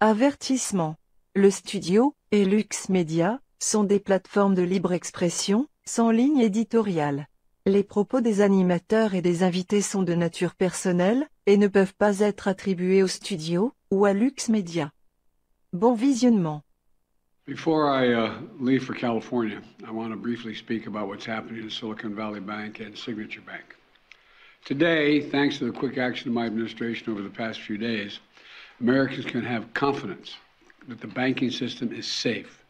Avertissement. Le Studio et Lux Media sont des plateformes de libre expression, sans ligne éditoriale. Les propos des animateurs et des invités sont de nature personnelle, et ne peuvent pas être attribués au Studio ou à Lux Media. Bon visionnement. Before I leave for California, I want to briefly speak about what's happening in Silicon Valley Bank and Signature Bank. Today, thanks to the quick action of my administration over the past few days, Americans can have confidence that the banking system is safe.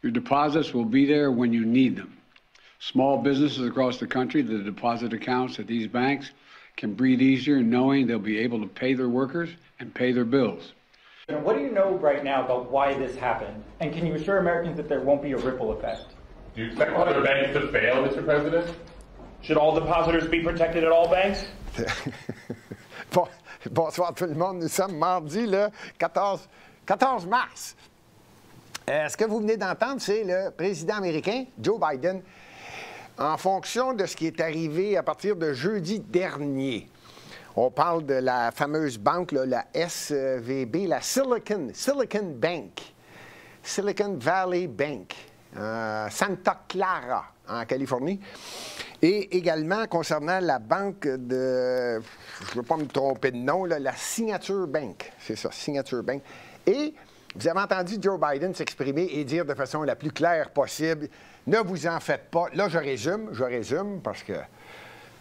Your deposits will be there when you need them. Small businesses across the country, the deposit accounts at these banks can breathe easier knowing they'll be able to pay their workers and pay their bills. What do you know right now about why this happened? And can you assure Americans that there won't be a ripple effect? Do you expect other banks to fail, Mr. President? Should all depositors be protected at all banks? Bonsoir tout le monde. Nous sommes mardi, le 14 mars. Ce que vous venez d'entendre, c'est le président américain, Joe Biden, en fonction de ce qui est arrivé à partir de jeudi dernier. On parle de la fameuse banque, là, la SVB, la Silicon Valley Bank, Santa Clara, en Californie. Et également concernant la banque de, je ne veux pas me tromper de nom, là, la Signature Bank. C'est ça, Signature Bank. Et vous avez entendu Joe Biden s'exprimer et dire de façon la plus claire possible, ne vous en faites pas. Là, je résume parce que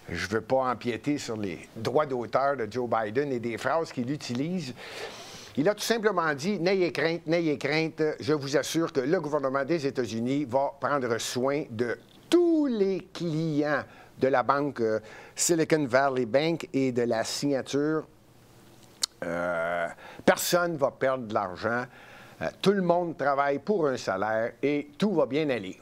je ne veux pas empiéter sur les droits d'auteur de Joe Biden et des phrases qu'il utilise. Il a tout simplement dit, n'ayez crainte, je vous assure que le gouvernement des États-Unis va prendre soin de tous les clients de la banque Silicon Valley Bank et de la Signature. Personne ne va perdre de l'argent. Tout le monde travaille pour un salaire et tout va bien aller.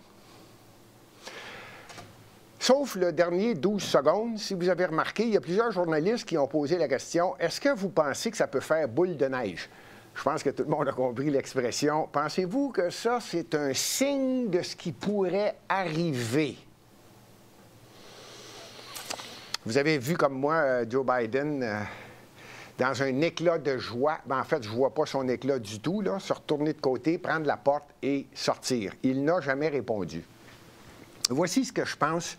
Sauf le dernier 12 secondes, si vous avez remarqué, il y a plusieurs journalistes qui ont posé la question, est-ce que vous pensez que ça peut faire boule de neige? Je pense que tout le monde a compris l'expression. Pensez-vous que ça, c'est un signe de ce qui pourrait arriver? Vous avez vu comme moi Joe Biden dans un éclat de joie. Ben, en fait, je ne vois pas son éclat du tout, là, se retourner de côté, prendre la porte et sortir. Il n'a jamais répondu. Voici ce que je pense.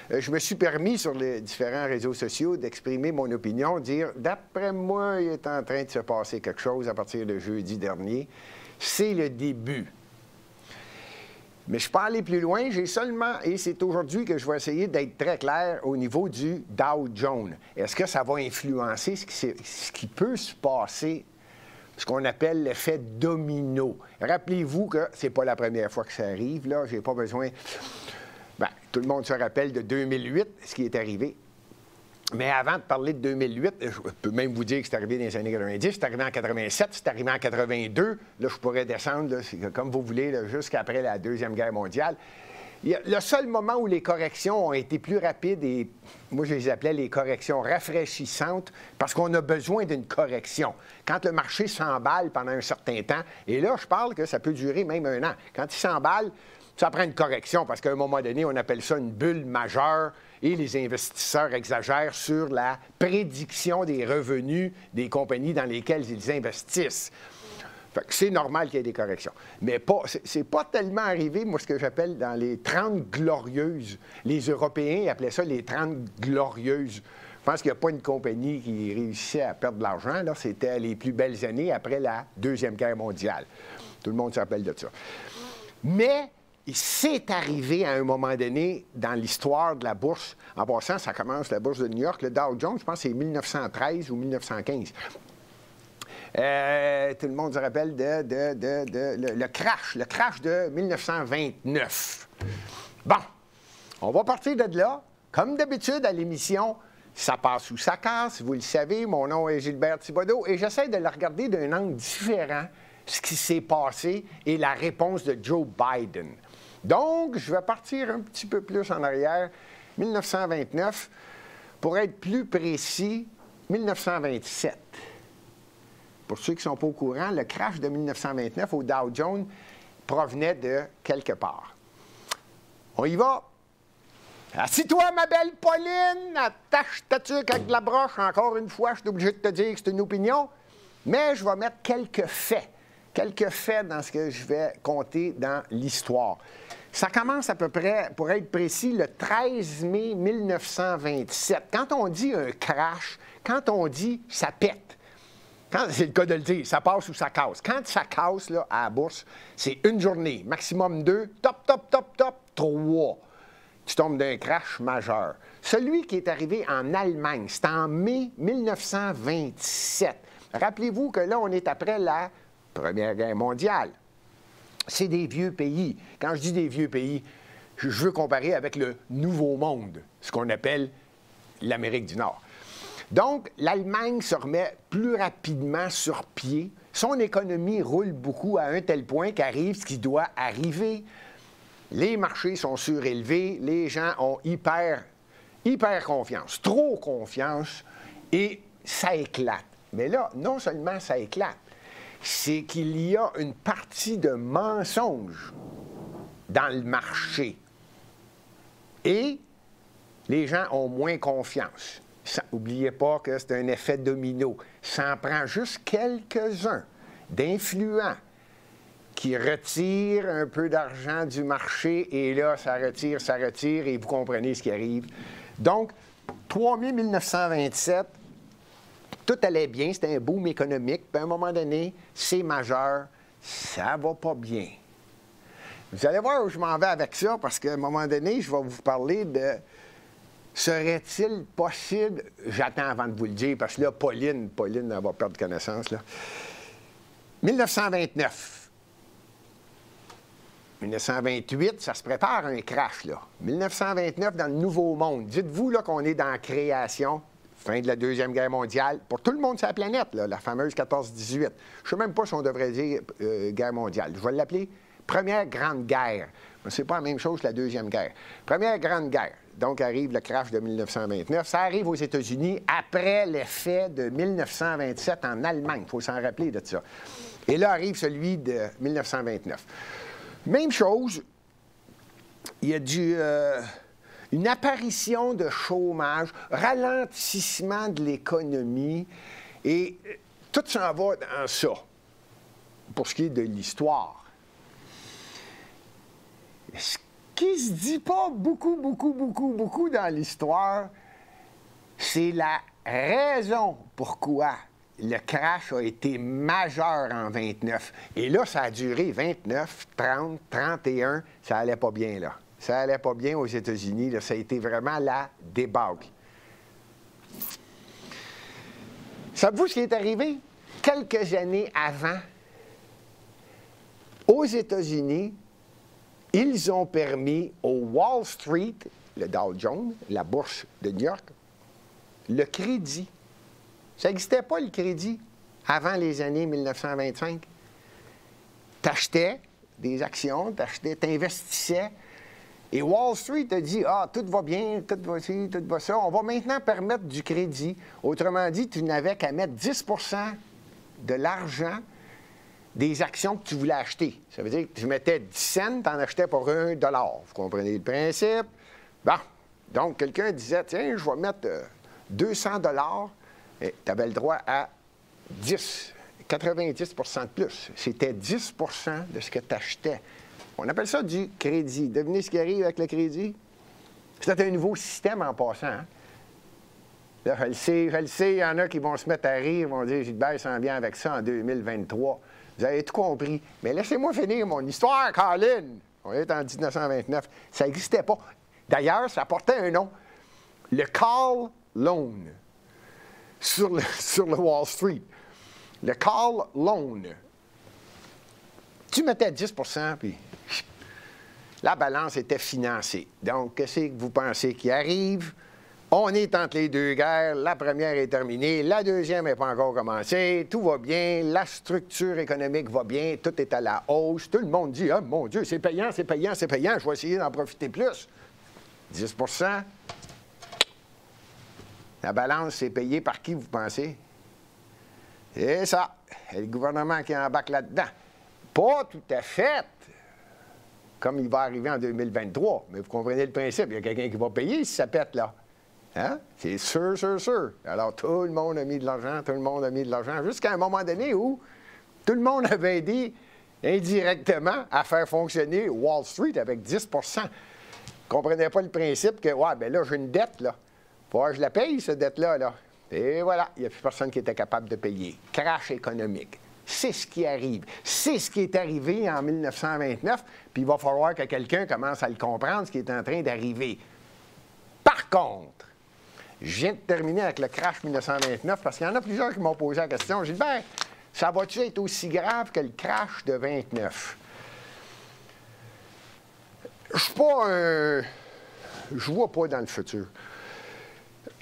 Je me suis permis sur les différents réseaux sociaux d'exprimer mon opinion, dire « D'après moi, il est en train de se passer quelque chose à partir de jeudi dernier. C'est le début. » Mais je ne suis pas allé plus loin. J'ai seulement, et c'est aujourd'hui que je vais essayer d'être très clair au niveau du Dow Jones. Est-ce que ça va influencer ce qui peut se passer, ce qu'on appelle l'effet domino? Rappelez-vous que ce n'est pas la première fois que ça arrive. Là, j'ai pas besoin... Bien, tout le monde se rappelle de 2008, ce qui est arrivé. Mais avant de parler de 2008, je peux même vous dire que c'est arrivé dans les années 90, c'est arrivé en 87, c'est arrivé en 82. Là, je pourrais descendre, là, comme vous voulez, jusqu'après la Deuxième Guerre mondiale. Le seul moment où les corrections ont été plus rapides, et moi, je les appelais les corrections rafraîchissantes, parce qu'on a besoin d'une correction. Quand le marché s'emballe pendant un certain temps, et là, je parle que ça peut durer même un an. Quand il s'emballe, ça prend une correction parce qu'à un moment donné, on appelle ça une bulle majeure et les investisseurs exagèrent sur la prédiction des revenus des compagnies dans lesquelles ils investissent. Fait que c'est normal qu'il y ait des corrections. Mais c'est pas tellement arrivé, moi, ce que j'appelle dans les 30 glorieuses. Les Européens appelaient ça les 30 glorieuses. Je pense qu'il n'y a pas une compagnie qui réussissait à perdre de l'argent. Là, c'était les plus belles années après la Deuxième Guerre mondiale. Tout le monde se rappelle de ça. Mais c'est arrivé à un moment donné dans l'histoire de la bourse. En passant, ça commence la bourse de New York. Le Dow Jones, je pense que c'est 1913 ou 1915. Tout le monde se rappelle le crash de 1929. Bon, on va partir de là. Comme d'habitude à l'émission, ça passe ou ça casse. Vous le savez, mon nom est Gilbert Thibodeau et j'essaie de le regarder d'un angle différent, ce qui s'est passé et la réponse de Joe Biden. Donc, je vais partir un petit peu plus en arrière, 1929, pour être plus précis, 1927. Pour ceux qui ne sont pas au courant, le crash de 1929 au Dow Jones provenait de quelque part. On y va. Assis-toi, ma belle Pauline, attache ta tuque avec de la broche. Encore une fois, je suis obligé de te dire que c'est une opinion, mais je vais mettre quelques faits quelques faits dans ce que je vais compter dans l'histoire. Ça commence à peu près, pour être précis, le 13 mai 1927. Quand on dit un crash, quand on dit ça pète, c'est le cas de le dire, ça passe ou ça casse. Quand ça casse là, à la bourse, c'est une journée, maximum 2, top, 3. Tu tombes d'un crash majeur. Celui qui est arrivé en Allemagne, c'était en mai 1927. Rappelez-vous que là, on est après la Première Guerre mondiale. C'est des vieux pays. Quand je dis des vieux pays, je veux comparer avec le Nouveau Monde, ce qu'on appelle l'Amérique du Nord. Donc, l'Allemagne se remet plus rapidement sur pied. Son économie roule beaucoup à un tel point qu'arrive ce qui doit arriver. Les marchés sont surélevés, les gens ont hyper confiance, trop confiance, et ça éclate. Mais là, non seulement ça éclate, c'est qu'il y a une partie de mensonge dans le marché. Et les gens ont moins confiance. N'oubliez pas que c'est un effet domino. Ça en prend juste quelques-uns d'influents qui retirent un peu d'argent du marché, et là, ça retire, et vous comprenez ce qui arrive. Donc, 3 mai 1927, tout allait bien, c'était un boom économique, puis à un moment donné, c'est majeur, ça va pas bien. Vous allez voir où je m'en vais avec ça, parce qu'à un moment donné, je vais vous parler de serait-il possible, j'attends avant de vous le dire, parce que là, Pauline, elle va perdre connaissance, là. 1929. 1928, ça se prépare un crash, là. 1929, dans le Nouveau Monde. Dites-vous là qu'on est dans la création, fin de la Deuxième Guerre mondiale, pour tout le monde sur la planète, là, la fameuse 14-18. Je ne sais même pas si on devrait dire guerre mondiale. Je vais l'appeler Première Grande Guerre. C'est pas la même chose que la Deuxième Guerre. Première Grande Guerre. Donc, arrive le crash de 1929. Ça arrive aux États-Unis après l'effet de 1927 en Allemagne. Il faut s'en rappeler de ça. Et là arrive celui de 1929. Même chose, il y a une apparition de chômage, ralentissement de l'économie, et tout s'en va dans ça, pour ce qui est de l'histoire. Ce qui se dit pas beaucoup dans l'histoire, c'est la raison pourquoi le crash a été majeur en 29. Et là, ça a duré 29, 30, 31. Ça allait pas bien, là. Ça allait pas bien aux États-Unis. Là. Ça a été vraiment la débâcle. Savez-vous ce qui est arrivé? Quelques années avant, aux États-Unis, ils ont permis au Wall Street, le Dow Jones, la bourse de New York, le crédit. Ça n'existait pas, le crédit, avant les années 1925. Tu achetais des actions, tu investissais, et Wall Street a dit « Ah, tout va bien, tout va ci, tout va ça. On va maintenant permettre du crédit. » Autrement dit, tu n'avais qu'à mettre 10 % de l'argent des actions que tu voulais acheter. Ça veut dire que tu mettais 10 cents, tu en achetais pour $1. Vous comprenez le principe? Bon, donc quelqu'un disait « Tiens, je vais mettre 200 $. Et tu avais le droit à 90 % de plus. C'était 10 % de ce que tu achetais. On appelle ça du crédit. Devinez ce qui arrive avec le crédit? C'est un nouveau système en passant. Hein? Là, je le sais, il y en a qui vont se mettre à rire, vont dire « Gilbert s'en vient avec ça en 2023 ». Vous avez tout compris. Mais laissez-moi finir mon histoire, Colin. On est en 1929. Ça n'existait pas. D'ailleurs, ça portait un nom. Le Call Loan. Sur le Wall Street. Le Call Loan. Tu mettais 10 %, puis la balance était financée. Donc, qu'est-ce que vous pensez qui arrive? On est entre les deux guerres. La première est terminée. La deuxième n'est pas encore commencée. Tout va bien. La structure économique va bien. Tout est à la hausse. Tout le monde dit « Ah, mon Dieu, c'est payant, c'est payant, c'est payant. Je vais essayer d'en profiter plus. » 10 %. La balance, c'est payé par qui, vous pensez? C'est ça. C'est le gouvernement qui embarque là-dedans. Pas tout à fait comme il va arriver en 2023. Mais vous comprenez le principe. Il y a quelqu'un qui va payer si ça pète, là. Hein? C'est sûr. Alors, tout le monde a mis de l'argent, jusqu'à un moment donné où Tout le monde avait aidé indirectement à faire fonctionner Wall Street avec 10 % ne comprenait pas le principe que, ouais, bien là, j'ai une dette, là. Il faut que je la paye, cette dette-là, là. Et voilà, il n'y a plus personne qui était capable de payer. Crash économique. C'est ce qui arrive. C'est ce qui est arrivé en 1929, puis il va falloir que quelqu'un commence à le comprendre, ce qui est en train d'arriver. Par contre, je viens de terminer avec le crash 1929, parce qu'il y en a plusieurs qui m'ont posé la question. J'ai dit, bien, ça va-tu être aussi grave que le crash de 29? Je suis pas un... Je vois pas dans le futur.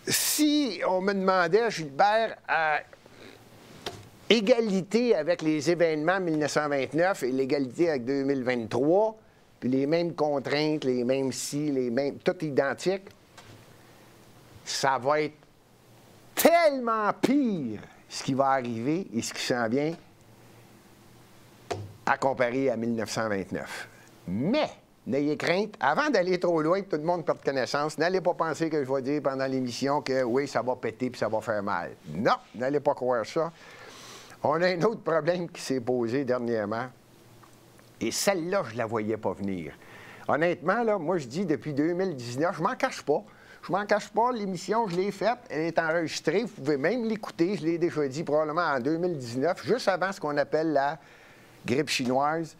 Si on me demandait, Gilbert, à égalité avec les événements 1929 et l'égalité avec 2023, puis les mêmes contraintes, les mêmes les mêmes... tout identique, ça va être tellement pire ce qui va arriver et ce qui s'en vient à comparer à 1929. Mais, n'ayez crainte, avant d'aller trop loin, que tout le monde perde connaissance, n'allez pas penser que je vais dire pendant l'émission que oui, ça va péter puis ça va faire mal. Non, n'allez pas croire ça. On a un autre problème qui s'est posé dernièrement, et celle-là, je ne la voyais pas venir. Honnêtement, là, moi, je dis depuis 2019, je m'en cache pas. Je m'en cache pas, l'émission, je l'ai faite, elle est enregistrée, vous pouvez même l'écouter, je l'ai déjà dit probablement en 2019, juste avant ce qu'on appelle la grippe chinoise.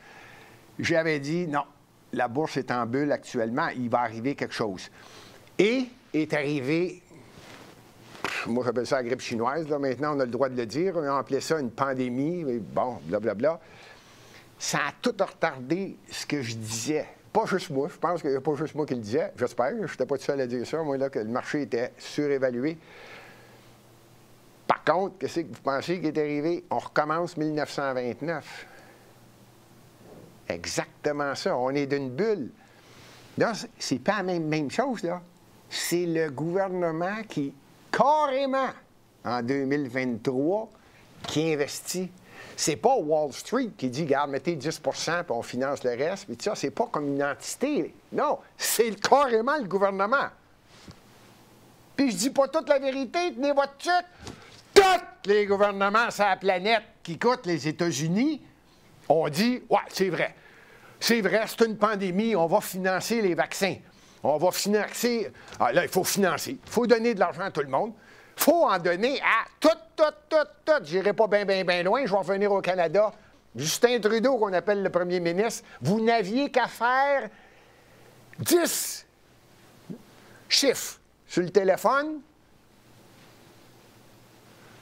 J'avais dit, non, la bourse est en bulle actuellement, il va arriver quelque chose. Et est arrivé, moi j'appelle ça la grippe chinoise, là, maintenant on a le droit de le dire, on a appelé ça une pandémie, mais bon, blablabla. Ça a tout retardé ce que je disais. Pas juste moi, je pense qu'il n'y a pas juste moi qui le disais, j'espère, je n'étais pas tout seul à dire ça, moi là, que le marché était surévalué. Par contre, qu'est-ce que vous pensez qui est arrivé? On recommence 1929. Exactement ça, on est d'une bulle. Là, c'est pas la même chose, là. C'est le gouvernement qui, carrément, en 2023, qui investit. C'est pas Wall Street qui dit, regarde, mettez 10 % puis on finance le reste. Puis ça, c'est pas comme une entité. Non, c'est carrément le gouvernement. Puis je dis pas toute la vérité, tenez votre truc. Tous les gouvernements sur la planète qui coûtent les États-Unis ont dit, ouais, c'est vrai. C'est vrai, c'est une pandémie, on va financer les vaccins. On va financer... Ah, là, il faut financer. Il faut donner de l'argent à tout le monde. Il faut en donner à tout. Je n'irai pas bien loin, je vais revenir au Canada. Justin Trudeau, qu'on appelle le premier ministre, vous n'aviez qu'à faire 10 chiffres sur le téléphone.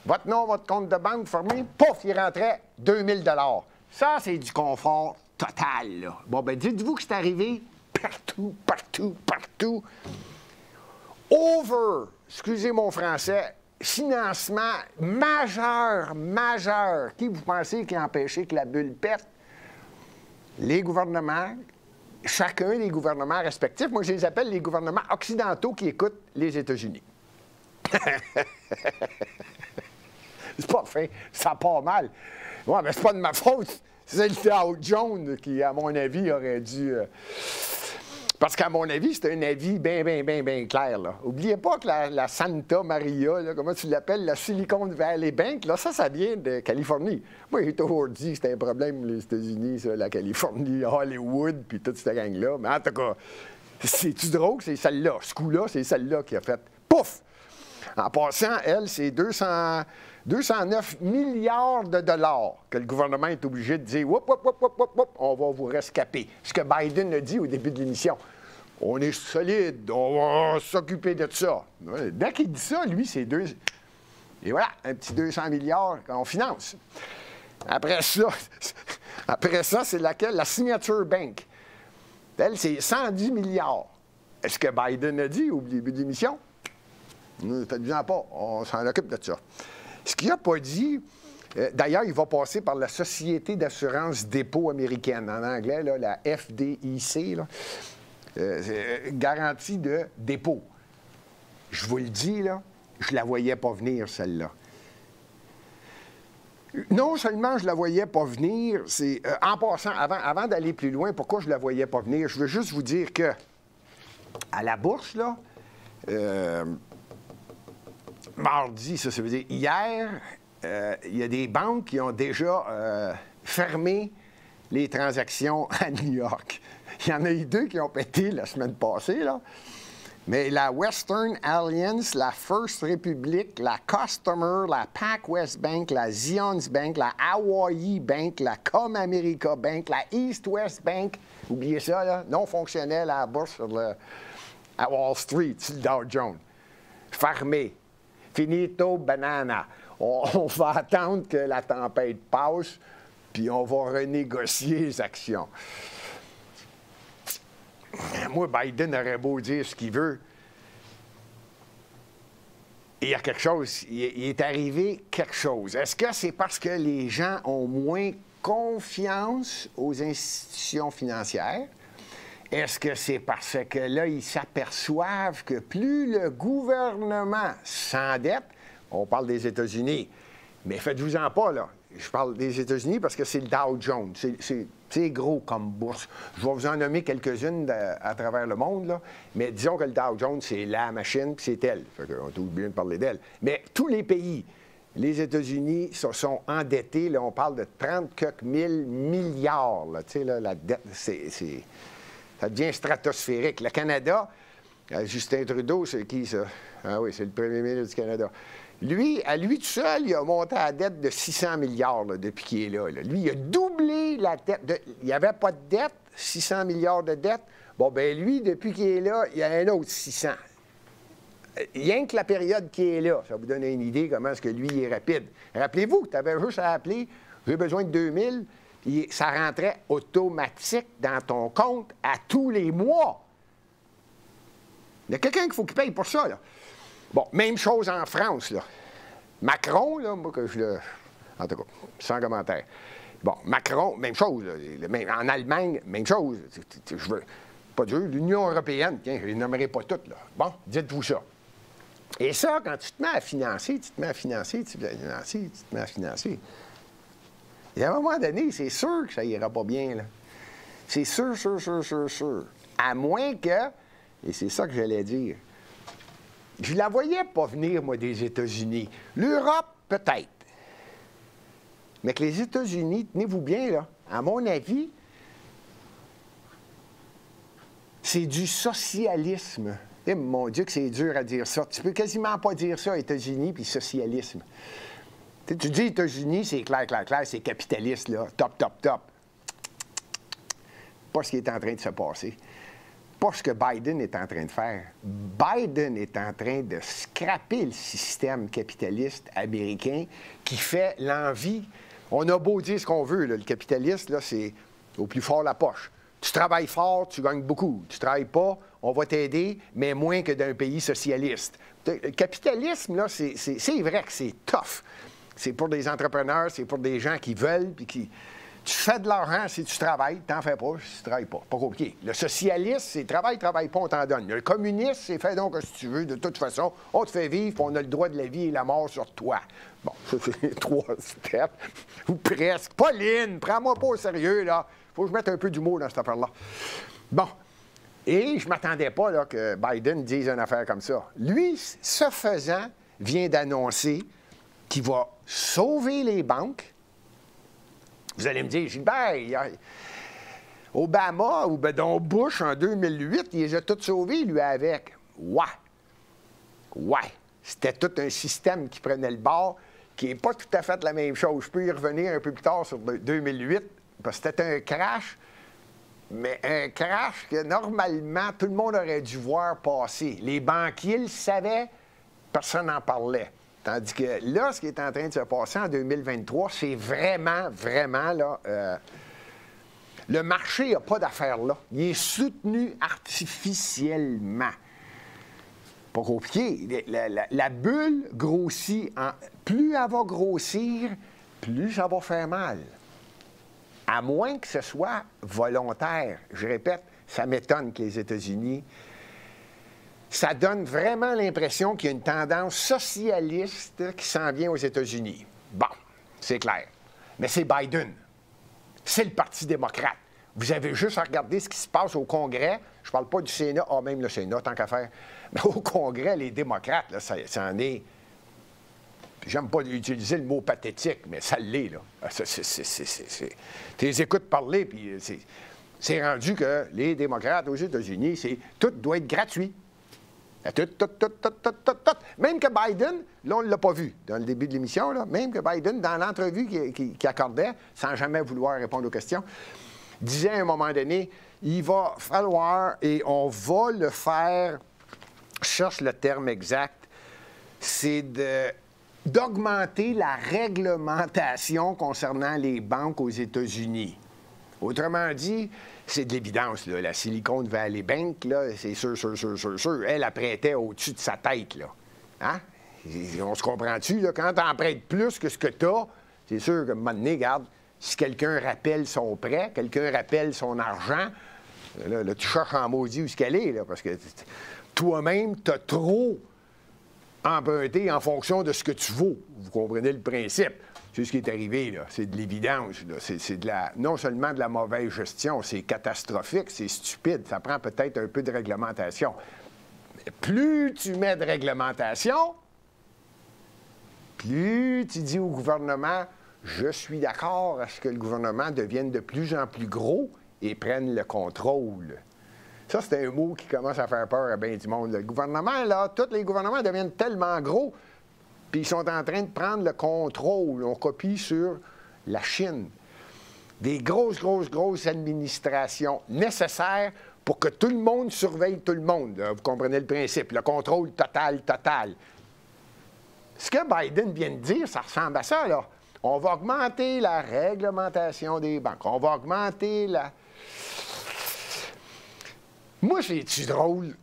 Votre nom, votre compte de banque formé, pouf, il rentrait 2000 $. Ça, c'est du confort total, là. Bon, ben dites-vous que c'est arrivé partout. Excusez mon français, financement majeur. Qui vous pensez qui a empêché que la bulle pète? Les gouvernements, chacun des gouvernements respectifs, moi je les appelle les gouvernements occidentaux qui écoutent les États-Unis. C'est pas fin, ça part mal. Ouais, mais c'est pas de ma faute. C'est le Dow Jones qui, à mon avis, aurait dû... Parce qu'à mon avis, c'est un avis bien clair, là. Oubliez pas que la Santa Maria, là, comment tu l'appelles, la Silicon Valley Bank, là, ça vient de Californie. Moi, j'ai toujours dit que c'était un problème, les États-Unis, ça, la Californie, Hollywood, puis toute cette gang-là. Mais en tout cas, c'est-tu drôle? C'est celle-là. Ce coup-là, c'est celle-là qui a fait pouf! En passant, elle, c'est 209 milliards de dollars que le gouvernement est obligé de dire on va vous rescaper. Ce que Biden a dit au début de l'émission. On est solide, on va s'occuper de ça. Dès qu'il dit ça, lui, c'est deux. Et voilà, un petit 200 milliards qu'on finance. Après ça, c'est laquelle? La Signature Bank. Elle, c'est 110 milliards. Est-ce que Biden a dit au début de l'émission? Faites-en pas, on s'en occupe de ça. Ce qu'il n'a pas dit, d'ailleurs, il va passer par la Société d'assurance dépôt américaine, en anglais, là, la FDIC, là, garantie de dépôt. Je vous le dis, là, je ne la voyais pas venir, celle-là. Non seulement je ne la voyais pas venir, c'est en passant, avant d'aller plus loin, pourquoi je ne la voyais pas venir? Je veux juste vous dire que à la bourse, là, mardi, ça veut dire hier, il y a des banques qui ont déjà fermé les transactions à New York. Il y en a eu 2 qui ont pété la semaine passée, là. Mais la Western Alliance, la First Republic, la Customer, la PacWest Bank, la Zions Bank, la Hawaii Bank, la ComAmerica Bank, la East West Bank, oubliez ça, là, non fonctionnelle à la bourse à Wall Street, sur le Dow Jones. Fermé. Finito banana. On va attendre que la tempête passe, puis on va renégocier les actions. Moi, Biden aurait beau dire ce qu'il veut. Il y a quelque chose, il est arrivé quelque chose. Est-ce que c'est parce que les gens ont moins confiance aux institutions financières? Est-ce que c'est parce que là, ils s'aperçoivent que plus le gouvernement s'endette, on parle des États-Unis, mais faites-vous-en pas, là. Je parle des États-Unis parce que c'est le Dow Jones. C'est gros comme bourse. Je vais vous en nommer quelques-unes à travers le monde, là. Mais disons que le Dow Jones, c'est la machine, puis c'est elle. Fait qu'on est obligé de parler d'elle. Mais tous les pays, les États-Unis se sont endettés. Là, on parle de 30 quelques mille milliards. Là. Tu sais, là, la dette, ça devient stratosphérique. Le Canada, Justin Trudeau, c'est qui, ça? Ah oui, c'est le premier ministre du Canada. Lui, à lui tout seul, il a monté la dette de 600 milliards là, depuis qu'il est là, là. Lui, il a doublé la dette. Il n'y avait pas de dette, 600 milliards de dette. Bon, bien, lui, depuis qu'il est là, il y a un autre 600. Rien que la période qui est là, ça vous donne une idée comment est-ce que lui, il est rapide. Rappelez-vous, tu avais juste à appeler, j'ai besoin de 2000, puis ça rentrait automatique dans ton compte à tous les mois. Il y a quelqu'un qu'il faut qu'il paye pour ça, là. Bon, même chose en France, là. Macron, là, moi, que je le... En tout cas, sans commentaire. Bon, Macron, même chose. Là. En Allemagne, même chose. Je veux... Pas dur. L'Union européenne, tiens, je ne les nommerai pas toutes, là. Bon, dites-vous ça. Et ça, quand tu te mets à financer, tu te mets à financer. Et à un moment donné, c'est sûr que ça ira pas bien, là. C'est sûr. À moins que, et c'est ça que j'allais dire, je la voyais pas venir, moi, des États-Unis. L'Europe, peut-être. Mais que les États-Unis, tenez-vous bien, là, à mon avis, c'est du socialisme. Et mon Dieu, que c'est dur à dire ça. Tu peux quasiment pas dire ça, États-Unis, puis socialisme. Tu dis États-Unis, c'est clair, c'est capitaliste, là, top. Pas ce qui est en train de se passer. Pas ce que Biden est en train de faire. Biden est en train de scraper le système capitaliste américain qui fait l'envie. On a beau dire ce qu'on veut, là, le capitaliste, là, c'est au plus fort la poche. Tu travailles fort, tu gagnes beaucoup. Tu travailles pas, on va t'aider, mais moins que d'un pays socialiste. Le capitalisme, là, c'est vrai que c'est tough. C'est pour des entrepreneurs, c'est pour des gens qui veulent, puis qui... Tu fais de l'argent si tu travailles, t'en fais pas si tu travailles pas. Pas compliqué. Le socialiste, c'est travaille pas, on t'en donne. Le communiste, c'est fais donc si tu veux. De toute façon, on te fait vivre, puis on a le droit de la vie et la mort sur toi. Bon, ça, c'est 3 steps. Ou presque. Pauline, prends-moi pas au sérieux, là. Faut que je mette un peu d'humour dans cette affaire-là. Bon. Et je m'attendais pas là, que Biden dise une affaire comme ça. Lui, ce faisant, vient d'annoncer qu'il va sauver les banques. Vous allez me dire, Gilbert, Obama ou donc Bush en 2008, il les a tous sauvés, lui, avec. Ouais. C'était tout un système qui prenait le bord, qui n'est pas tout à fait la même chose. Je peux y revenir un peu plus tard sur 2008, parce que c'était un crash, mais un crash que normalement, tout le monde aurait dû voir passer. Les banquiers le savaient, personne n'en parlait. Tandis que là, ce qui est en train de se passer en 2023, c'est vraiment, là, le marché n'a pas d'affaires là. Il est soutenu artificiellement. Pas compliqué. La bulle grossit. Plus elle va grossir, plus ça va faire mal. À moins que ce soit volontaire. Je répète, ça m'étonne que les États-Unis... Ça donne vraiment l'impression qu'il y a une tendance socialiste qui s'en vient aux États-Unis. Bon, c'est clair. Mais c'est Biden. C'est le Parti démocrate. Vous avez juste à regarder ce qui se passe au Congrès. Je ne parle pas du Sénat. Même le Sénat, tant qu'à faire. Mais au Congrès, les démocrates, là, ça en est... J'aime pas utiliser le mot pathétique, mais ça l'est, là. Tu les écoutes parler, puis c'est rendu que les démocrates aux États-Unis, tout doit être gratuit. Tout. Même que Biden, là, on ne l'a pas vu dans le début de l'émission, là, même que Biden, dans l'entrevue qu'il accordait, sans jamais vouloir répondre aux questions, disait à un moment donné, il va falloir, et on va le faire, je cherche le terme exact, c'est d'augmenter la réglementation concernant les banques aux États-Unis. Autrement dit, c'est de l'évidence, là. La Silicon Valley Bank, là, c'est sûr. Elle prêtait au-dessus de sa tête, là. Hein? On se comprend-tu, là? Quand tu en prêtes plus que ce que tu as, c'est sûr que, à un moment donné, regarde, si quelqu'un rappelle son prêt, quelqu'un rappelle son argent, là, tu cherches en maudit où ce qu'elle est, là, parce que toi-même, tu as trop emprunté en fonction de ce que tu vaux. Vous comprenez le principe. C'est ce qui est arrivé, là. C'est de l'évidence, là. C'est non seulement de la mauvaise gestion, c'est catastrophique, c'est stupide. Ça prend peut-être un peu de réglementation. Mais plus tu mets de réglementation, plus tu dis au gouvernement, je suis d'accord à ce que le gouvernement devienne de plus en plus gros et prenne le contrôle. Ça, c'est un mot qui commence à faire peur à bien du monde. Le gouvernement, là, tous les gouvernements deviennent tellement gros, puis ils sont en train de prendre le contrôle. On copie sur la Chine. Des grosses administrations nécessaires pour que tout le monde surveille tout le monde. Là, vous comprenez le principe. Le contrôle total. Ce que Biden vient de dire, ça ressemble à ça, là. On va augmenter la réglementation des banques. On va augmenter la... Moi, c'est drôle.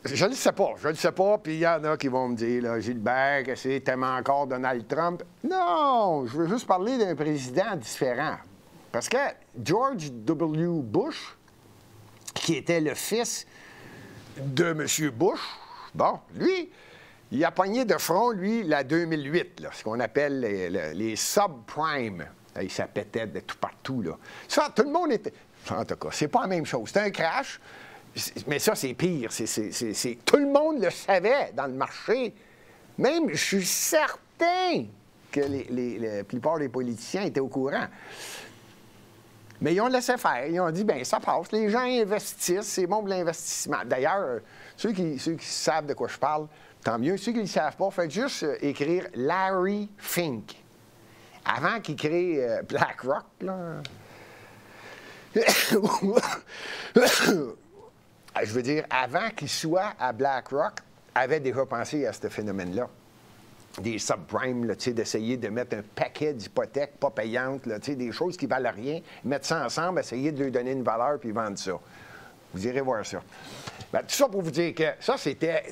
Je ne sais pas, puis il y en a qui vont me dire, là, Gilbert, que c'est tellement encore Donald Trump. Non, je veux juste parler d'un président différent. Parce que George W. Bush, qui était le fils de M. Bush, bon, lui, il a pogné de front, lui, la 2008, là, ce qu'on appelle les subprimes. Il s'appétait de tout partout, là. Ça, tout le monde était... En tout cas, c'est pas la même chose. C'est un crash. Mais ça, c'est pire. Tout le monde le savait dans le marché. Même, je suis certain que la plupart des politiciens étaient au courant. Mais ils ont laissé faire. Ils ont dit, bien, ça passe. Les gens investissent. C'est bon pour l'investissement. D'ailleurs, ceux qui savent de quoi je parle, tant mieux. Ceux qui ne le savent pas, faites juste écrire Larry Fink. Avant qu'il crée BlackRock, là... Je veux dire, avant qu'il soit à BlackRock, avait déjà pensé à ce phénomène-là. Des subprimes, là, d'essayer de mettre un paquet d'hypothèques pas payantes, là, des choses qui ne valent rien, mettre ça ensemble, essayer de lui donner une valeur puis vendre ça. Vous irez voir ça. Ben, tout ça pour vous dire que ça, c'était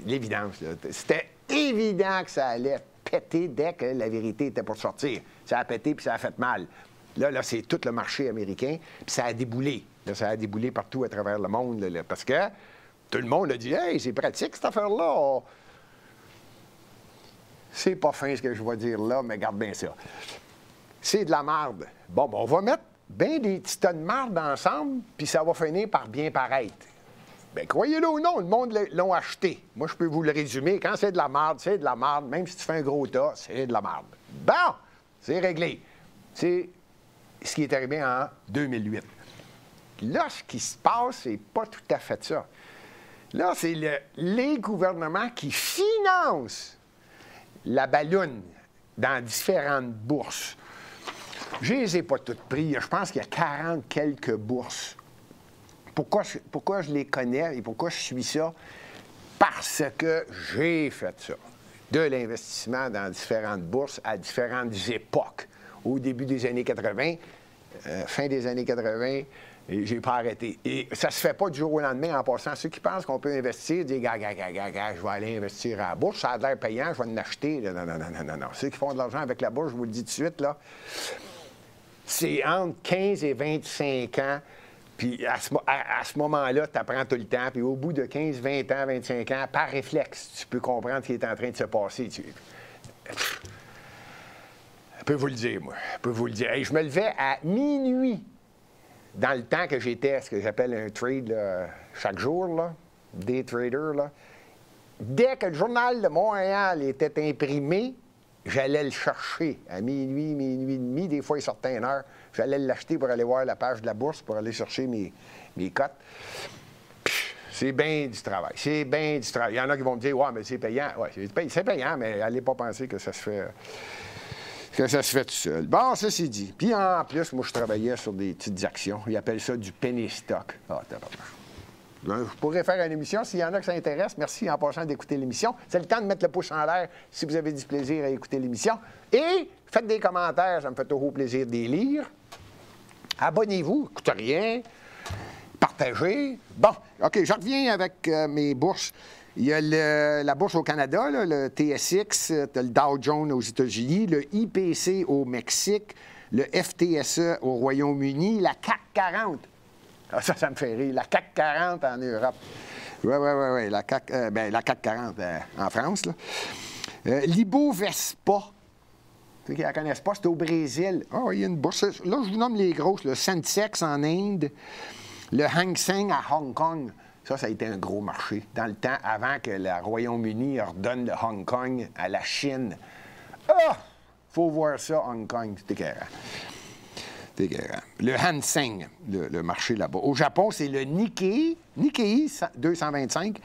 l'évidence. C'était évident que ça allait péter dès que la vérité était pour sortir. Ça a pété puis ça a fait mal. Là, c'est tout le marché américain, puis ça a déboulé. Là, ça a déboulé partout à travers le monde, là, parce que tout le monde a dit « Hey, c'est pratique, cette affaire-là! » C'est pas fin ce que je vais dire là, mais garde bien ça. C'est de la marde. Bon, ben, on va mettre bien des petits tas de marde ensemble, puis ça va finir par bien paraître. Bien, croyez-le ou non, le monde l'ont acheté. Moi, je peux vous le résumer. Quand c'est de la marde, c'est de la marde. Même si tu fais un gros tas, c'est de la marde. Bon, c'est réglé. C'est ce qui est arrivé en 2008. Là, ce qui se passe, c'est pas tout à fait ça. Là, c'est les gouvernements qui financent la balloune dans différentes bourses. Je ne les ai pas toutes prises. Je pense qu'il y a 40 quelques bourses. Pourquoi je les connais et pourquoi je suis ça? Parce que j'ai fait ça. De l'investissement dans différentes bourses à différentes époques. Au début des années 80, fin des années 80, et j'ai pas arrêté. Et ça se fait pas du jour au lendemain en passant. Ceux qui pensent qu'on peut investir, disent « je vais aller investir à la bourse, ça a l'air payant, je vais en acheter. » Non. Ceux qui font de l'argent avec la bourse, je vous le dis tout de suite, là, c'est entre 15 et 25 ans. Puis à ce moment-là, tu apprends tout le temps. Puis au bout de 15, 20 ans, 25 ans, par réflexe, tu peux comprendre ce qui est en train de se passer. Je peux vous le dire, moi. Je peux vous le dire. Hey, je me levais à minuit dans le temps que j'étais ce que j'appelle un trade là, chaque jour, là, day trader. Là. Dès que le Journal de Montréal était imprimé, j'allais le chercher à minuit, minuit et demi. Des fois, il sortait 1 heure. J'allais l'acheter pour aller voir la page de la bourse, pour aller chercher mes cotes. C'est bien du travail. C'est bien du travail. Il y en a qui vont me dire, ouais, mais c'est payant. Oui, c'est payant, mais allez pas penser que ça se fait. Que ça se fait tout seul. Bon, ça, c'est dit. Puis en plus, moi, je travaillais sur des petites actions. Ils appellent ça du penny stock. Ah, je pourrais faire une émission s'il y en a qui s'intéressent. Merci en passant d'écouter l'émission. C'est le temps de mettre le pouce en l'air si vous avez du plaisir à écouter l'émission. Et faites des commentaires, ça me fait toujours plaisir de les lire. Abonnez-vous, ça ne coûte rien. Partagez. Bon, OK, je reviens avec mes bourses. Il y a la bourse au Canada, là, le TSX, le Dow Jones aux États-Unis, le IPC au Mexique, le FTSE au Royaume-Uni, la CAC 40. Ah, ça me fait rire. La CAC 40 en Europe. Oui. La CAC 40 en France. L'Ibo-Vespa. Ceux qui ne la connaissent pas, c'est au Brésil. Ah, il y a une bourse. Là, je vous nomme les grosses. Le Sensex en Inde, le Hang Seng à Hong Kong. Ça a été un gros marché dans le temps avant que le Royaume-Uni ordonne le Hong Kong à la Chine. Ah! Faut voir ça, Hong Kong. C'est écœurant. C'est écœurant. Le Hang Seng, le marché là-bas. Au Japon, c'est le Nikkei 225.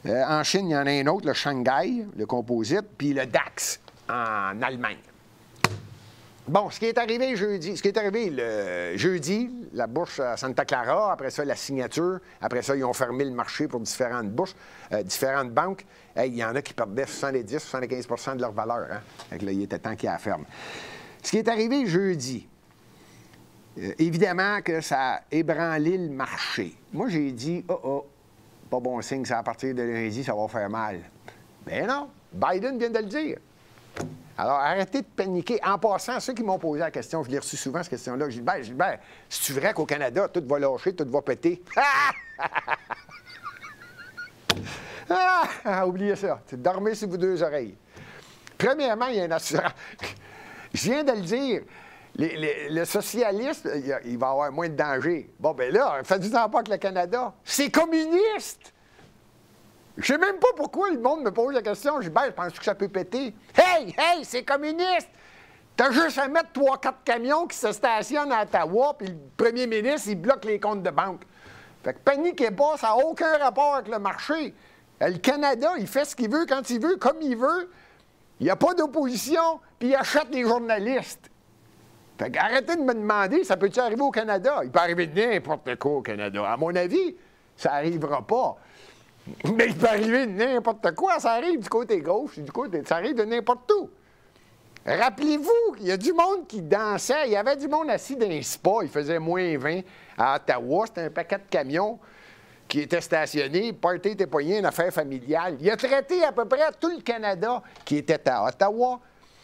En Chine, il y en a un autre, le Shanghai, le composite, puis le DAX en Allemagne. Bon, ce qui est arrivé le jeudi, la bourse à Santa Clara, après ça, la signature, après ça, ils ont fermé le marché pour différentes bourses, différentes banques. Hey, il y en a qui perdaient 70-75 de leur valeur. Hein? Fait que là, il était temps qu'ils la ferment. Ce qui est arrivé jeudi, évidemment que ça a ébranlé le marché. Moi, j'ai dit, pas bon signe, c'est à partir de lundi, ça va faire mal. Ben non, Biden vient de le dire. Alors, arrêtez de paniquer. En passant, ceux qui m'ont posé la question, je l'ai reçu souvent, cette question-là, Gilbert, c'est-tu vrai qu'au Canada, tout va lâcher, tout va péter? Oubliez ça. Dormez sur vos 2 oreilles. Premièrement, il y a une assurance. Je viens de le dire. Le socialiste, il va avoir moins de danger. Bon, ben là, faites-en pas avec le Canada. C'est communiste! Je sais même pas pourquoi le monde me pose la question. Je pense que ça peut péter. Hey, c'est communiste! T'as juste à mettre 3-4 camions qui se stationnent à Ottawa, puis le premier ministre, il bloque les comptes de banque. Fait que paniquez pas, ça n'a aucun rapport avec le marché. Le Canada, il fait ce qu'il veut, quand il veut, comme il veut. Il n'y a pas d'opposition, puis il achète les journalistes. Fait que arrêtez de me demander, ça peut-tu arriver au Canada? Il peut arriver n'importe quoi au Canada. À mon avis, ça n'arrivera pas. Mais il peut arriver n'importe quoi. Ça arrive du côté gauche, ça arrive de n'importe où. Rappelez-vous, il y a du monde qui dansait. Il y avait du monde assis dans un spa. Il faisait moins 20 à Ottawa. C'était un paquet de camions qui étaient stationnés. Le party était pas rien, une affaire familiale. Il a traité à peu près tout le Canada qui était à Ottawa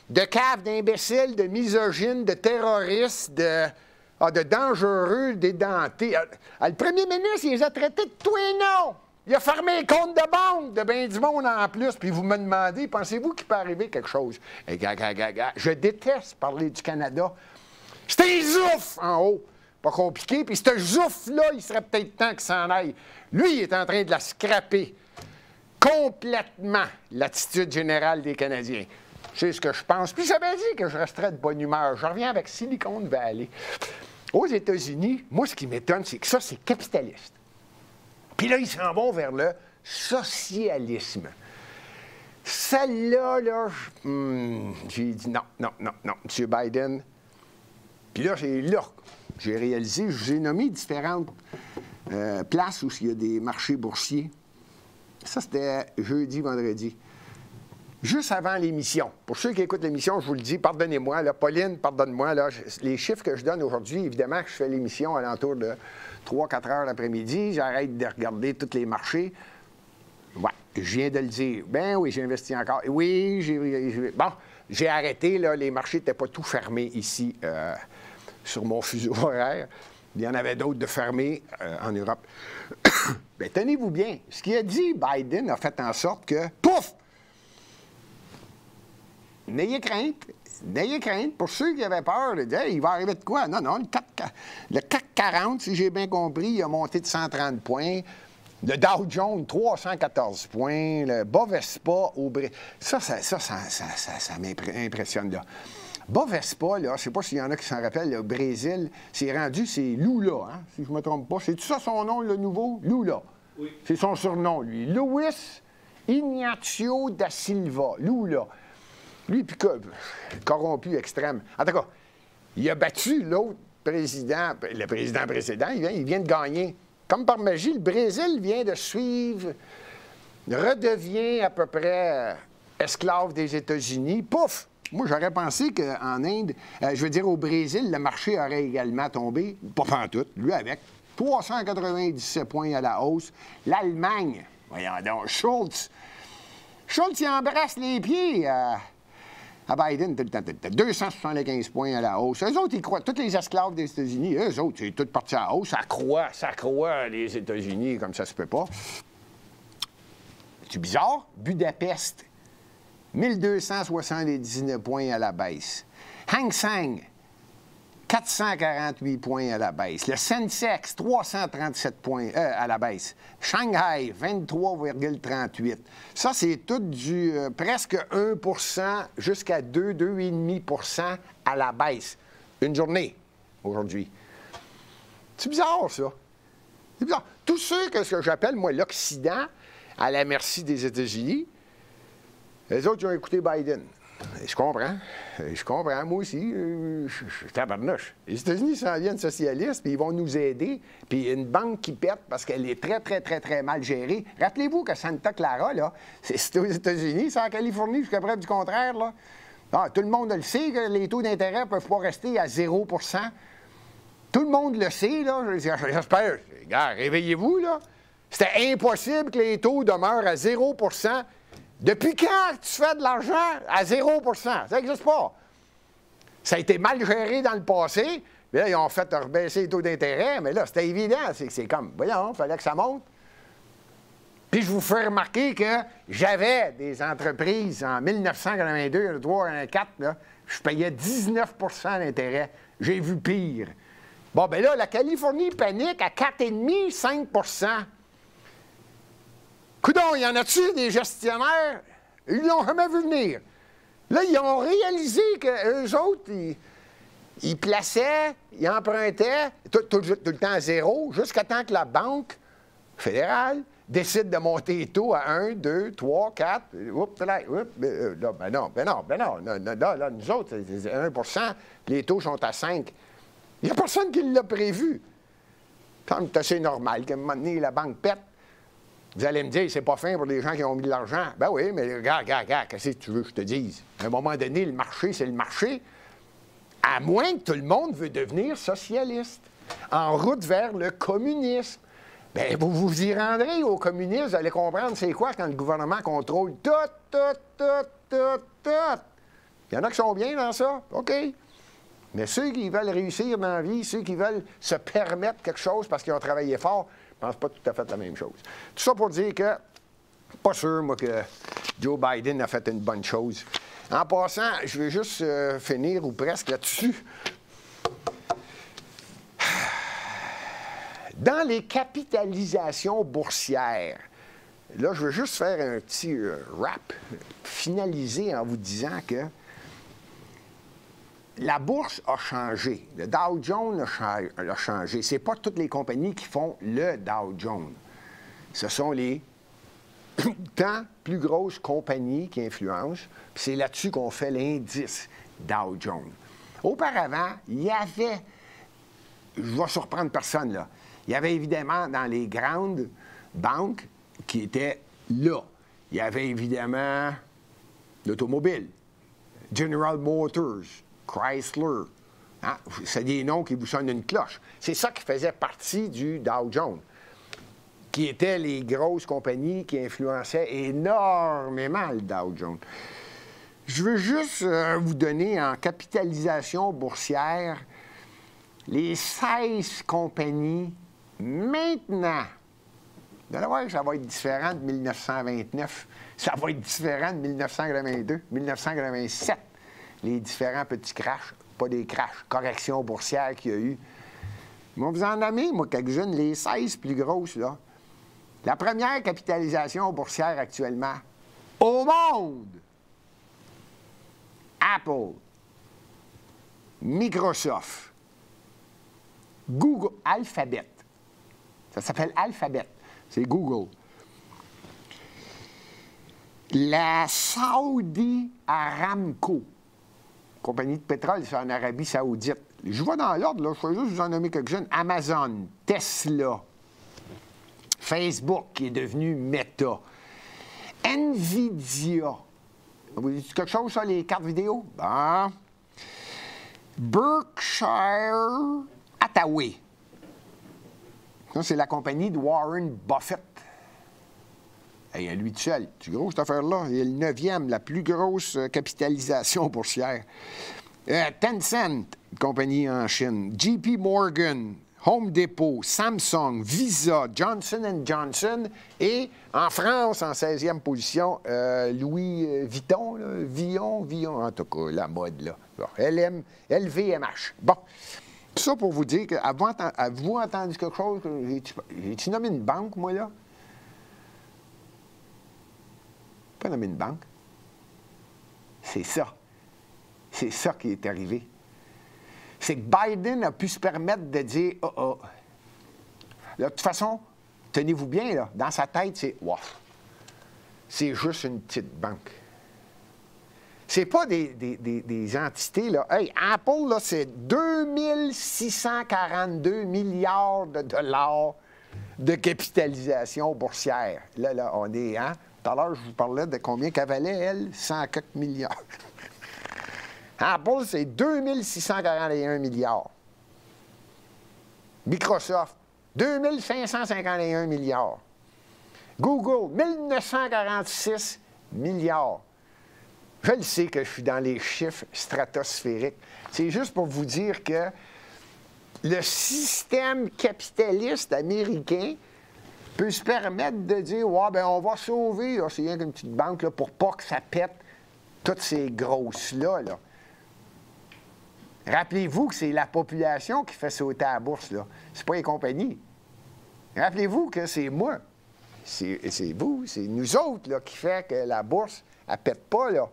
de caves, d'imbéciles, de misogynes, de terroristes, de dangereux, d'édentés. Le premier ministre, il les a traités de tout et non. Il a fermé les comptes de banque de bien du monde en plus. Puis vous me demandez, pensez-vous qu'il peut arriver quelque chose? Je déteste parler du Canada. C'est un zouf en haut. Pas compliqué. Puis ce zouf-là, il serait peut-être temps qu'il s'en aille. Lui, il est en train de la scraper complètement, l'attitude générale des Canadiens. C'est ce que je pense. Puis j'avais dit que je resterais de bonne humeur. Je reviens avec Silicon Valley. Aux États-Unis, moi, ce qui m'étonne, c'est que ça, c'est capitaliste. Puis là, ils s'en vont vers le socialisme. Celle-là, j'ai dit non. M. Biden. Puis là, c'est là que j'ai réalisé, je vous ai nommé différentes places où il y a des marchés boursiers. Ça, c'était jeudi, vendredi. Juste avant l'émission. Pour ceux qui écoutent l'émission, je vous le dis, pardonnez-moi, là, Pauline, pardonne-moi, là, les chiffres que je donne aujourd'hui, évidemment, que je fais l'émission à l'entour de 3-4 heures l'après-midi, j'arrête de regarder tous les marchés. Ouais, je viens de le dire. Ben oui, j'ai investi encore. Oui, j'ai arrêté, là, les marchés n'étaient pas tout fermés ici, sur mon fuseau horaire. Il y en avait d'autres de fermés en Europe. Bien, tenez-vous bien, ce qu'il a dit, Biden a fait en sorte que, pouf! N'ayez crainte. Pour ceux qui avaient peur, de dire, hey, il va arriver de quoi? Non, le CAC 40, si j'ai bien compris, il a monté de 130 points. Le Dow Jones, 314 points. Le Bovespa au Brésil. Ça m'impressionne, là. Bovespa, là, je ne sais pas s'il y en a qui s'en rappellent, le Brésil, c'est Lula, hein, si je ne me trompe pas. C'est ça son nom, le nouveau? Lula. Oui. C'est son surnom, lui. Luis Ignacio da Silva, Lula. Lui, puis corrompu extrême. En tout cas, il a battu l'autre président, le président précédent, il vient de gagner. Comme par magie, le Brésil vient de suivre, redevient à peu près esclave des États-Unis. Pouf! Moi, j'aurais pensé qu'en Inde, je veux dire au Brésil, le marché aurait également tombé, pas pantoute, lui avec, 397 points à la hausse. L'Allemagne, voyons donc, Schultz, il embrasse les pieds à Biden, 275 points à la hausse. Eux autres, ils croient, tous les esclaves des États-Unis, eux autres, c'est tout parti à la hausse, ça croît les États-Unis comme ça se peut pas. C'est bizarre, Budapest, 1279 points à la baisse. Hang Seng, 448 points à la baisse. Le Sensex, 337 points à la baisse. Shanghai, 23,38. Ça, c'est tout du presque 1 jusqu'à 2,5 à la baisse. Une journée, aujourd'hui. C'est bizarre, ça. C'est bizarre. Tous ceux que j'appelle, moi, l'Occident, à la merci des États-Unis, les autres, ils ont écouté Biden. Et je comprends, moi aussi, je suis tabarnouche. Les États-Unis s'en viennent socialistes, puis ils vont nous aider, puis une banque qui pète parce qu'elle est très, très, très, très mal gérée. Rappelez-vous que Santa Clara, là, c'est aux États-Unis, c'est en Californie, jusqu'à preuve du contraire, là. Ah, tout le monde le sait que les taux d'intérêt ne peuvent pas rester à 0 %. Tout le monde le sait, là. J'espère. Les gars, réveillez-vous, là. C'était impossible que les taux demeurent à 0 %. Depuis quand tu fais de l'argent à 0 %? Ça n'existe pas. Ça a été mal géré dans le passé. Mais là, ils ont fait rebaisser les taux d'intérêt. Mais là, c'était évident. C'est comme, voyons, il fallait que ça monte. Puis je vous fais remarquer que j'avais des entreprises en 1982, 3, 4, là, je payais 19 % d'intérêt. J'ai vu pire. Bon, bien là, la Californie panique à 4,5, 5 %. Coudon, y en a-tu des gestionnaire? Ils ne l'ont jamais vu venir. Là, ils ont réalisé qu'eux autres, ils plaçaient, ils empruntaient tout le temps à zéro, jusqu'à temps que la Banque fédérale décide de monter les taux à 1, 2, 3, 4. Là, nous autres, c'est 1 %, puis les taux sont à 5. Il n'y a personne qui l'a prévu. C'est assez normal qu'à un moment donné, la banque pète. Vous allez me dire, c'est pas fin pour les gens qui ont mis de l'argent. Ben oui, mais regarde, qu'est-ce que tu veux que je te dise? À un moment donné, le marché, c'est le marché. À moins que tout le monde veut devenir socialiste, en route vers le communisme. Bien, vous vous y rendrez au communisme, vous allez comprendre c'est quoi quand le gouvernement contrôle tout. Il y en a qui sont bien dans ça, OK. Mais ceux qui veulent réussir dans la vie, ceux qui veulent se permettre quelque chose parce qu'ils ont travaillé fort, je ne pense pas tout à fait la même chose. Tout ça pour dire que, pas sûr, moi, que Joe Biden a fait une bonne chose. En passant, je vais juste finir, ou presque, là-dessus. Dans les capitalisations boursières, là, je veux juste faire un petit wrap, finaliser en vous disant que la bourse a changé. Le Dow Jones a changé. Ce n'est pas toutes les compagnies qui font le Dow Jones. Ce sont les tant plus grosses compagnies qui influencent. Puis c'est là-dessus qu'on fait l'indice Dow Jones. Auparavant, il y avait, je ne vais surprendre personne là, il y avait évidemment dans les grandes banques qui étaient là. Il y avait évidemment l'automobile, General Motors, Chrysler. Hein? C'est des noms qui vous sonnent une cloche. C'est ça qui faisait partie du Dow Jones, qui étaient les grosses compagnies qui influençaient énormément le Dow Jones. Je veux juste vous donner en capitalisation boursière les 16 compagnies maintenant. Vous allez voir que ça va être différent de 1929. Ça va être différent de 1982, 1987. Les différents petits crashs, pas des crashs, corrections boursières qu'il y a eu. Moi, vous en nommer, moi, quelques-unes, les 16 plus grosses, là. La première capitalisation boursière actuellement au monde. Apple, Microsoft, Google, Alphabet. Ça s'appelle Alphabet. C'est Google. La Saudi Aramco, compagnie de pétrole, c'est en Arabie Saoudite. Je vois dans l'ordre, là, je vais juste vous en nommer quelques-unes. Amazon, Tesla, Facebook, qui est devenu Meta, Nvidia. Vous dites quelque chose, ça, les cartes vidéo? Bon. Berkshire Hathaway. Ça, c'est la compagnie de Warren Buffett. Et à lui tout seul. C'est gros, cette affaire-là. Il est le 9e, la plus grosse capitalisation boursière. Tencent, compagnie en Chine. JP Morgan, Home Depot, Samsung, Visa, Johnson & Johnson. Et en France, en 16e position, Louis Vuitton, là, Villon, en tout cas, la mode, là. Bon, LVMH. Bon. Tout ça pour vous dire que avez-vous entendu quelque chose? J'ai-tu nommé une banque, moi, là? Pas nommé une banque. C'est ça. C'est ça qui est arrivé. C'est que Biden a pu se permettre de dire de toute façon, tenez-vous bien, là, dans sa tête, c'est wow, c'est juste une petite banque. C'est pas des entités, là. Hey, Apple, là, c'est 2642 milliards de dollars de capitalisation boursière. Là, on est, hein? Tout à l'heure, je vous parlais de combien qu'elle valait, elle? 100 quelques milliards. Apple, c'est 2641 milliards. Microsoft, 2551 milliards. Google, 1946 milliards. Je le sais que je suis dans les chiffres stratosphériques. C'est juste pour vous dire que le système capitaliste américain peut se permettre de dire « Ouais, ben on va sauver, c'est rien qu'une petite banque là, pour pas que ça pète toutes ces grosses-là. » Là. Rappelez-vous que c'est la population qui fait sauter à la bourse. Là. C'est pas les compagnies. Rappelez-vous que c'est moi. C'est vous, c'est nous autres là, qui fait que la bourse, elle pète pas, là.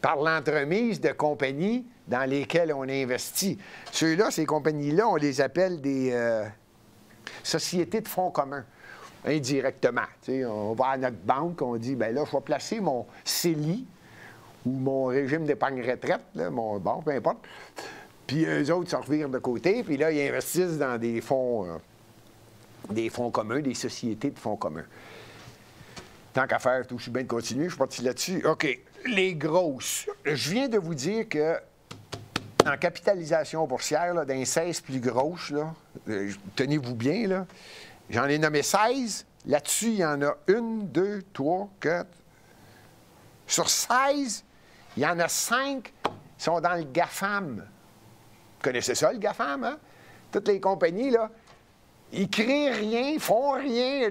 Par l'entremise de compagnies dans lesquelles on investit. Ceux-là, ces compagnies-là, on les appelle des sociétés de fonds communs, indirectement. T'sais, on va à notre banque, on dit, bien là, je vais placer mon CELI ou mon régime d'épargne retraite, là, bon, peu importe. Puis eux autres se revirent de côté, puis là, ils investissent dans des fonds communs, des sociétés de fonds communs. Tant qu'à faire, tout aussi bien de continuer, je suis parti là-dessus. OK. Les grosses. Je viens de vous dire que en capitalisation boursière, là, dans les 16 plus grosses, là, tenez-vous bien, là, j'en ai nommé 16. Là-dessus, il y en a 1, 2, 3, 4. Sur 16, il y en a 5 qui sont dans le GAFAM. Vous connaissez ça, le GAFAM, hein? Toutes les compagnies, là, ils créent rien, font rien.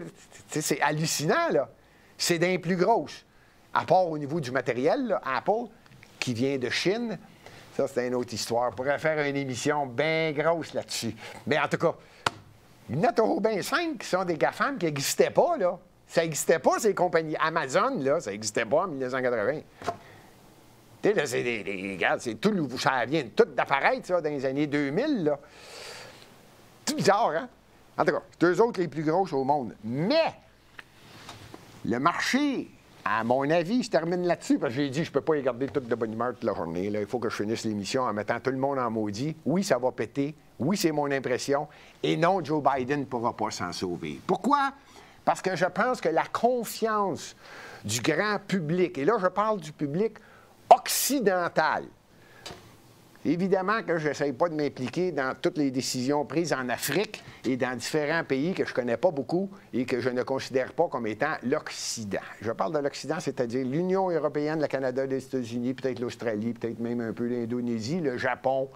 C'est hallucinant, là. C'est des plus grosses. À part au niveau du matériel, là, Apple, qui vient de Chine, ça, c'est une autre histoire. On pourrait faire une émission bien grosse là-dessus. Mais en tout cas, il y en a toujours bien 5 qui sont des GAFAM qui n'existaient pas, là. Ça n'existait pas, ces compagnies. Amazon, là, ça n'existait pas en 1980. Tu sais, là, regarde, c'est tout nouveau. Ça vient tout d'apparaître, ça, dans les années 2000, là. Tout bizarre, hein? En tout cas, c'est eux autres les plus grosses au monde. Mais le marché, à mon avis, je termine là-dessus, parce que j'ai dit, je ne peux pas y garder toute de bonne humeur toute la journée. Là. Il faut que je finisse l'émission en mettant tout le monde en maudit. Oui, ça va péter. Oui, c'est mon impression. Et non, Joe Biden ne pourra pas s'en sauver. Pourquoi? Parce que je pense que la confiance du grand public, et là, je parle du public occidental. Évidemment que je n'essaye pas de m'impliquer dans toutes les décisions prises en Afrique et dans différents pays que je ne connais pas beaucoup et que je ne considère pas comme étant l'Occident. Je parle de l'Occident, c'est-à-dire l'Union européenne, le Canada, les États-Unis, peut-être l'Australie, peut-être même un peu l'Indonésie, le Japon,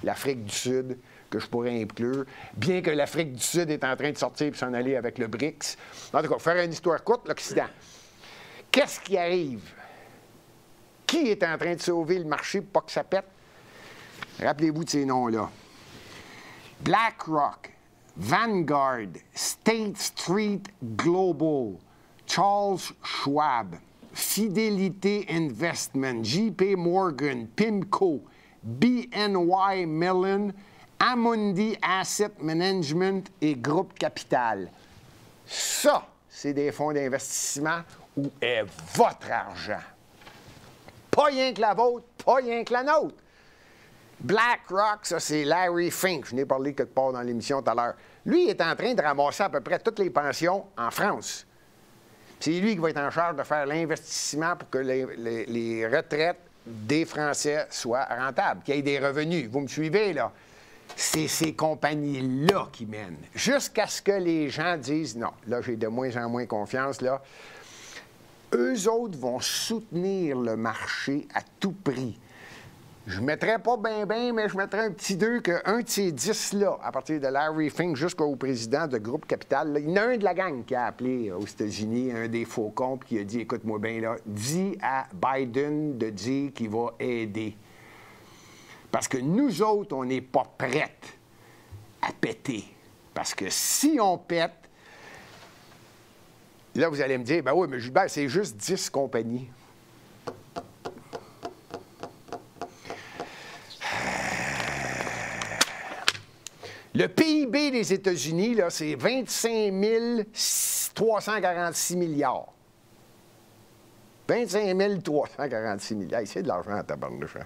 l'Afrique du Sud, que je pourrais inclure, bien que l'Afrique du Sud est en train de sortir et s'en aller avec le BRICS. En tout cas, faire une histoire courte, l'Occident. Qu'est-ce qui arrive? Qui est en train de sauver le marché pour pas que ça pète? Rappelez-vous de ces noms-là. BlackRock, Vanguard, State Street Global, Charles Schwab, Fidelity Investment, JP Morgan, PIMCO, BNY Mellon, Amundi Asset Management et Groupe Capital. Ça, c'est des fonds d'investissement où est votre argent. Pas rien que la vôtre, pas rien que la nôtre. BlackRock, ça, c'est Larry Fink. Je n'ai parlé quelque part dans l'émission tout à l'heure. Lui, il est en train de ramasser à peu près toutes les pensions en France. C'est lui qui va être en charge de faire l'investissement pour que les retraites des Français soient rentables, qu'il y ait des revenus. Vous me suivez, là? C'est ces compagnies-là qui mènent. Jusqu'à ce que les gens disent, non, là, j'ai de moins en moins confiance, là. Eux autres vont soutenir le marché à tout prix. Je ne mettrais pas bien, mais je mettrais un petit 2 qu'un de ces 10-là, à partir de Larry Fink jusqu'au président de Groupe Capital, là, il y en a un de la gang qui a appelé aux États-Unis, un des faux comptes, qui a dit, écoute-moi bien, là, dis à Biden de dire qu'il va aider. Parce que nous autres, on n'est pas prêts à péter. Parce que si on pète, là, vous allez me dire, ben oui, mais Gilbert, c'est juste 10 compagnies. Le PIB des États-Unis, là, c'est 25 346 milliards. 25 346 milliards. C'est de l'argent à tabarnouche.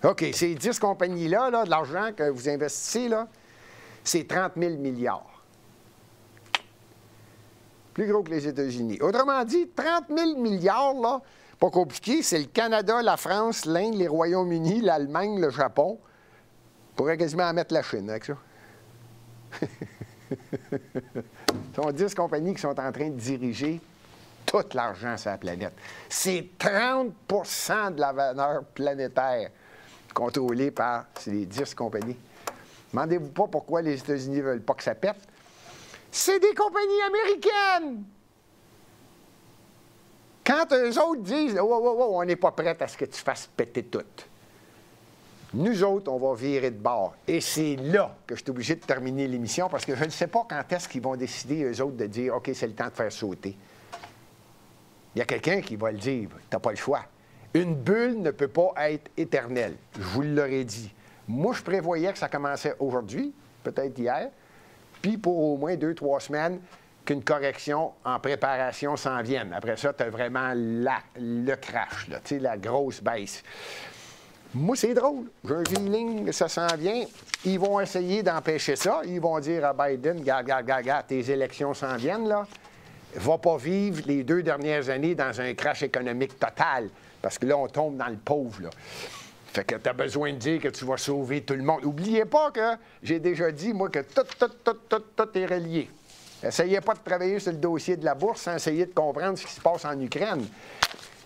OK, ces 10 compagnies-là, là, de l'argent que vous investissez, là, c'est 30 000 milliards. Plus gros que les États-Unis. Autrement dit, 30 000 milliards, là, pas compliqué, c'est le Canada, la France, l'Inde, les Royaumes-Unis, l'Allemagne, le Japon. On pourrait quasiment en mettre la Chine avec ça. Ce sont 10 compagnies qui sont en train de diriger tout l'argent sur la planète. C'est 30 de la valeur planétaire contrôlée par ces 10 compagnies. Demandez-vous pas pourquoi les États-Unis ne veulent pas que ça pète. C'est des compagnies américaines! Quand eux autres disent « Oh, on n'est pas prêts à ce que tu fasses péter tout », nous autres, on va virer de bord. Et c'est là que je suis obligé de terminer l'émission parce que je ne sais pas quand est-ce qu'ils vont décider, eux autres, de dire « OK, c'est le temps de faire sauter ». Il y a quelqu'un qui va le dire. Tu n'as pas le choix. Une bulle ne peut pas être éternelle. Je vous l'aurais dit. Moi, je prévoyais que ça commençait aujourd'hui, peut-être hier, puis pour au moins 2-3 semaines, qu'une correction en préparation s'en vienne. Après ça, tu as vraiment le crash, là, la grosse baisse. Moi, c'est drôle. J'ai un feeling que ça s'en vient. Ils vont essayer d'empêcher ça. Ils vont dire à Biden, regarde, tes élections s'en viennent, là. Va pas vivre les 2 dernières années dans un crash économique total. Parce que là, on tombe dans le pauvre, là. Fait que tu as besoin de dire que tu vas sauver tout le monde. N'oubliez pas que j'ai déjà dit, moi, que tout est relié. Essayez pas de travailler sur le dossier de la bourse sans essayer de comprendre ce qui se passe en Ukraine.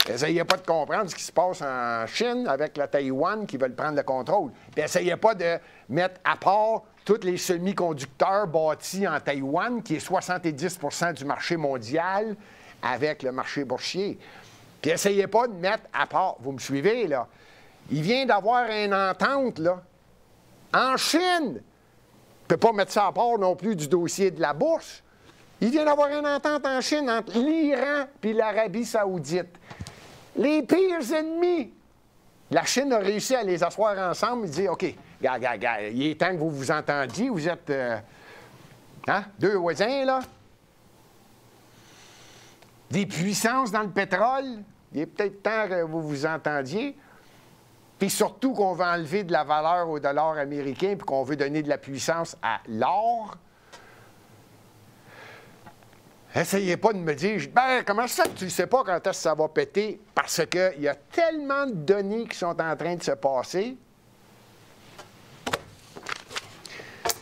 Essayez pas de comprendre ce qui se passe en Chine avec la Taïwan qui veulent prendre le contrôle. Puis essayez pas de mettre à part tous les semi-conducteurs bâtis en Taïwan, qui est 70 du marché mondial, avec le marché boursier. Puis essayez pas de mettre à part, vous me suivez, là, il vient d'avoir une entente, là, en Chine. Il ne peut pas mettre ça à part non plus du dossier de la bourse. Il vient d'avoir une entente en Chine entre l'Iran et l'Arabie saoudite. Les pires ennemis. La Chine a réussi à les asseoir ensemble et dire, OK, regarde, il est temps que vous vous entendiez. Vous êtes 2 voisins, là. Des puissances dans le pétrole. Il est peut-être temps que vous vous entendiez. Puis surtout qu'on veut enlever de la valeur au dollar américain puis qu'on veut donner de la puissance à l'or. Essayez pas de me dire, ben, comment ça que tu ne sais pas quand est-ce que ça va péter? Parce qu'il y a tellement de données qui sont en train de se passer.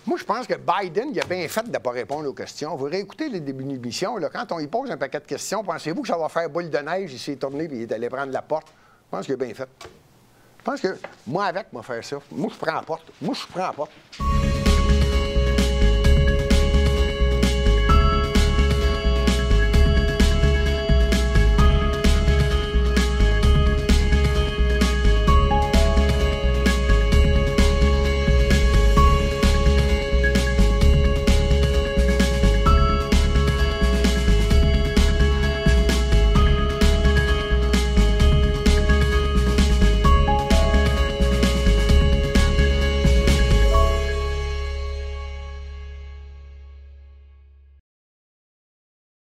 Moi, je pense que Biden, il a bien fait de ne pas répondre aux questions. Vous réécoutez le début de l'émission, quand on lui pose un paquet de questions, pensez-vous que ça va faire boule de neige, il s'est tourné et il est allé prendre la porte? Je pense qu'il a bien fait. Je pense que moi, avec, moi, faire ça. Moi, je prends la porte.